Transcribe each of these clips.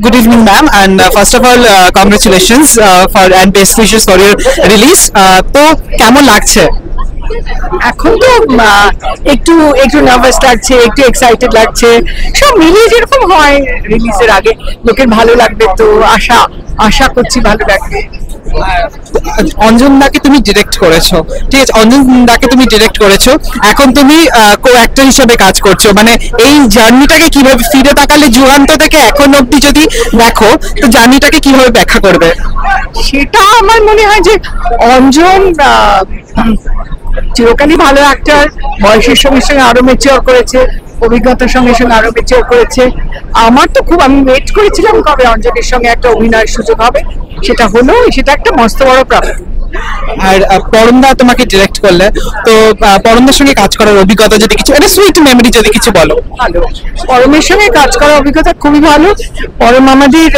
Good evening, ma'am, and first of all, congratulations for and best wishes for your release. তো কেমন লাগছে? এখন তো একটু একটু নার্ভাস লাগছে, একটু এক্সাইটেড লাগছে, সব মিলিয়ে যেরকম হয় রিলিজের আগে লোকের ভালো লাগবে, তো আশা করছি ভালো লাগবে। অঞ্জন দাকে তুমি ডিরেক্ট করেছো, ঠিক আছে, অঞ্জন দাকে তুমি ডিরেক্ট করেছো, এখন তুমি কো অ্যাক্টর হিসেবে কাজ করছো, মানে এই জার্নিটাকে কিভাবে ফিরে তাকালে যুগান্ত থেকে এখন অব্দি যদি দেখো, তো জার্নিটাকে কিভাবে ব্যাখ্যা করবে? সেটা আমার মনে হয় যে অঞ্জন চিরকালই ভালো অ্যাক্টর, বয়সের সঙ্গে সঙ্গে আরো ম্যাচিওর করেছে, অভিজ্ঞতার সঙ্গে সঙ্গে আরো ম্যাচিওর করেছে। আমার তো খুব, আমি ওয়েট করেছিলাম কবে অঞ্জনের সঙ্গে একটা অভিনয়ের সুযোগ হবে, সেটা হলো, সেটা একটা মস্ত বড় প্রাপ্তি। আর পরমদা তোমাকে ডিরেক্ট করলে, তো পরমদার সঙ্গে কাজ করার অভিজ্ঞতা যদি কিছু, একটা সুইট মেমরি যদি কিছু বলো। ভালো, পরমের সঙ্গে কাজ করার অভিজ্ঞতা খুবই ভালো। পরম আমাদের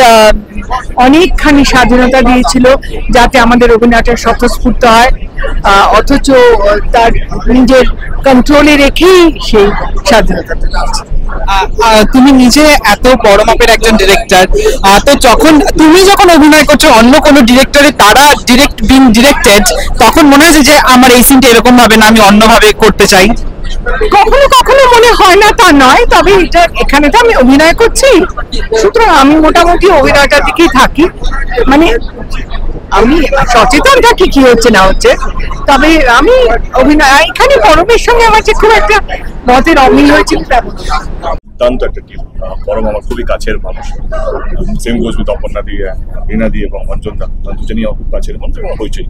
অনেকখানি স্বাধীনতা দিয়েছিল যাতে আমাদের অভিনয়টা স্বতঃস্ফূর্ত হয়, অথচ তার নিজের কন্ট্রোলে রেখেই সেই স্বাধীনতাটা দিয়েছে। তুমি নিজে এত বড় মাপের একজন ডিরেক্টর, তো তুমি যখন অভিনয় করছো অন্য কোনো ডিরেক্টরে তারা ডিরেক্টেড, তখন মনে হয়েছে যে আমার এই সিনটা এরকম ভাবে না, আমি অন্যভাবে করতে চাই? কখনো কখনো মনে হয় না তা নয়, তবে এখানে তো আমি অভিনয় করছি, সুতরাং আমি মোটামুটি অভিনয়টার দিকেই থাকি, মানে আমি সচেতন থাকি কি হচ্ছে না হচ্ছে, তবে আমি অভিনয় এখানে পরমের সঙ্গে আমার যে খুব একটা মতের অমিল হয়েছিল তেমন। দুর্দান্ত একটা টিম, পরম আমার খুবই কাছের মানুষ, সেম গোজ উইথ অপর্ণা দিয়ে, রিনা দিয়ে এবং অঞ্জন দা, দুজনই আমার খুব কাছের মানুষ হয়েছে,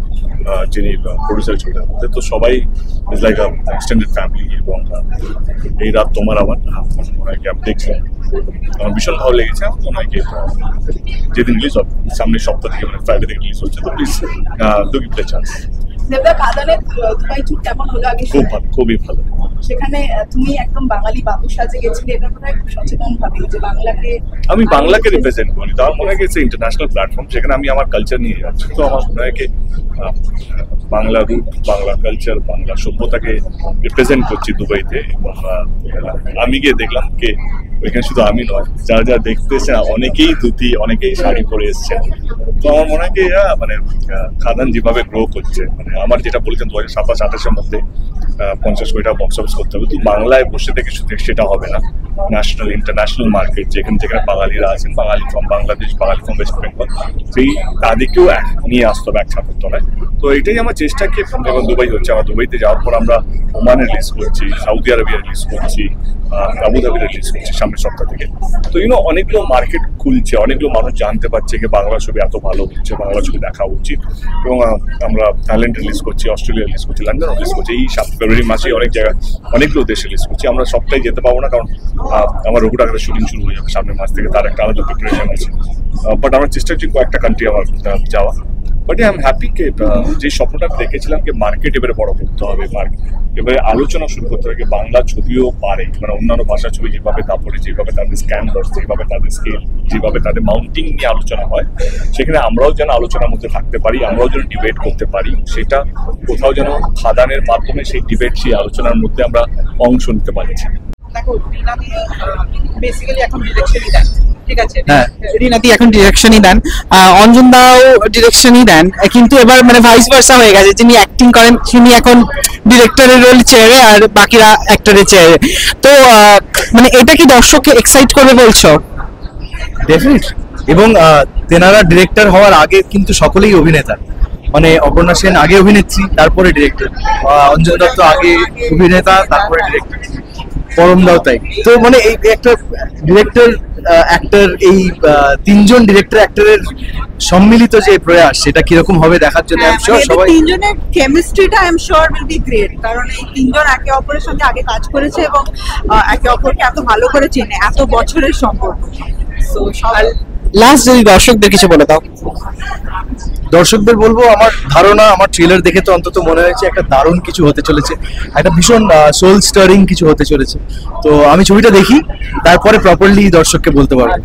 যিনি প্রডিউসার ছবিটার মধ্যে, তো সবাই ইজ লাইক এক্সটেন্ডেড ফ্যামিলি। এবং এই রাত তোমার আমার ওনাকে আমি দেখছিলাম, আমার ভীষণ ভালো লেগেছে। ওনাকে যেদিন রিলিজ হবে সামনের সপ্তাহ থেকে, মানে ফ্রাইডে থেকে রিলিজ হচ্ছে, তো please do give the chance. খুব ভালো, খুবই ভালো। সেখানে তুমি একদম বাঙালি বাবু সাজে গেছিলে, এটা মনে হয় খুব সচেতন ভাবে যে বাংলাকে, আমি বাংলাকে রিপ্রেজেন্ট করি, তো আমার মনে হয় ইটস ইন্টারন্যাশনাল প্ল্যাটফর্ম, সেখানে আমি আমার কালচার নিয়ে যাচ্ছি, তো আমার মনে হয় বাংলা রুট, বাংলা কালচার, বাংলা সভ্যতাকে রিপ্রেজেন্ট করছি দুবাইতে। এবং আমি গিয়ে দেখলাম কে ওইখানে শুধু আমি নয়, যারা যারা দেখতে এসে অনেকেই ধুতি, অনেকেই শাড়ি পরে এসছেন, তো আমার মনে হয় কি মানে খাদান যেভাবে গ্রো করছে, মানে আমার যেটা বলেছেন 2027-28-এর মধ্যে 50 কোটি টাকা বক্স অফিস করতে হবে, তো বাংলায় বসে থেকে সেটা হবে না, ন্যাশনাল ইন্টারন্যাশনাল মার্কেট, যেখানে যেখানে বাঙালিরা আছেন, Bengali from Bangladesh, Bengali from West Bengal, সেই তাদেরকেও নিয়ে আসতে হবে এক ছাত্রতলায়। তো এটাই আমার চেষ্টা, কি যখন দুবাই হচ্ছে, আমার দুবাইতে যাওয়ার পর আমরা ওমানে রিলিজ করছি, সৌদি আরবিয়া রিলিজ করছি, আবুধাবি রিলিজ করছি সামনের সপ্তাহ থেকে, তো অনেকগুলো মার্কেট খুলছে, অনেকগুলো মানুষ জানতে পারছে যে বাংলা ছবি এত ভালো হচ্ছে, বাংলা ছবি দেখা উচিত। এবং আমরা থাইল্যান্ড রিলিজ করছি, অস্ট্রেলিয়া রিলিজ করছি, লন্ডন রিলিজ করছি, এই ফেব্রুয়ারি মাসে অনেক জায়গায় অনেকগুলো দেশে রিলিজ করছি। আমরা সবটাই যেতে পারবো না, কারণ আমার রঘুটাকারের শুটিং শুরু হয়ে যাবে সামনের মাস থেকে, তার একটা আলাদা প্রিপারেশন আছে, বাট আমার চেষ্টা হচ্ছে কয়েকটা কান্ট্রি আমার যাওয়া। বাট আই এম হ্যাপি কে যে স্বপ্নটা দেখেছিলাম যে মার্কেট এবারে বড় করতে হবে, এবারে আলোচনা শুরু করতে হবে, বাংলা ছবিও পারে, মানে অন্যান্য ভাষার ছবি যেভাবে, তারপরে যেভাবে তাদের স্ক্যান্ডার্স, যেভাবে তাদের স্কেল, যেভাবে তাদের মাউন্টিং নিয়ে আলোচনা হয়, সেখানে আমরাও যেন আলোচনার মধ্যে থাকতে পারি, আমরাও যেন ডিবেট করতে পারি, সেটা কোথাও যেন খাদানের মাধ্যমে সেই ডিবেট, সেই আলোচনার মধ্যে আমরা অংশ নিতে পারছি। দেখো রিনাদি বেসিক্যালি এখন ডিরেকশনই দেন, ঠিক আছে, হ্যাঁ, রিনাদি এখন ডিরেকশনই দেন, অঞ্জন দাও ডিরেকশনই দেন, কিন্তু এবার মানে ভাইস ভার্সা হয়ে গেছে, যিনি অ্যাক্টিং করেন তিনি এখন ডিরেক্টরের রোল চেয়ারে আর বাকিরা অ্যাক্টরের চেয়ারে, তো মানে এটা কি দর্শককে এক্সাইট করবে বলছো? ডেফিনেটলি। এবং তেনারা ডিরেক্টর হওয়ার আগে কিন্তু সকলেই অভিনেতা, মানে অপর্ণা সেন আগে অভিনেত্রী, তারপরে ডিরেক্টর, অঞ্জন দত্ত আগে অভিনেতা, তারপরে ডিরেক্টর, পরমদাও তাই। তো মানে এই একটা ডিরেক্টর অ্যাক্টর, এই তিনজন ডিরেক্টর অ্যাক্টরের সম্মিলিত যে প্রয়াস, সেটা কিরকম হবে দেখার জন্য আই এম শিওর সবাই। তিনজনের কেমিস্ট্রিটা I am sure will be great, কারণ এই তিনজন একে অপরের সঙ্গে আগে কাজ করেছে এবং একে অপরকে এত ভালো করে চেনে, এত বছরের সম্পর্ক। সো সবাই লাস্ট যদি দর্শকদের কিছু বলে দাও। দর্শকদের বলবো, আমার ধারণা, আমার ট্রেলার দেখে তো অন্তত মনে হয়েছে একটা দারুণ কিছু হতে চলেছে, একটা ভীষণ সোল স্টারিং কিছু হতে চলেছে, তো আমি ছবিটা দেখি, তারপরে প্রপারলি দর্শককে বলতে পারবো।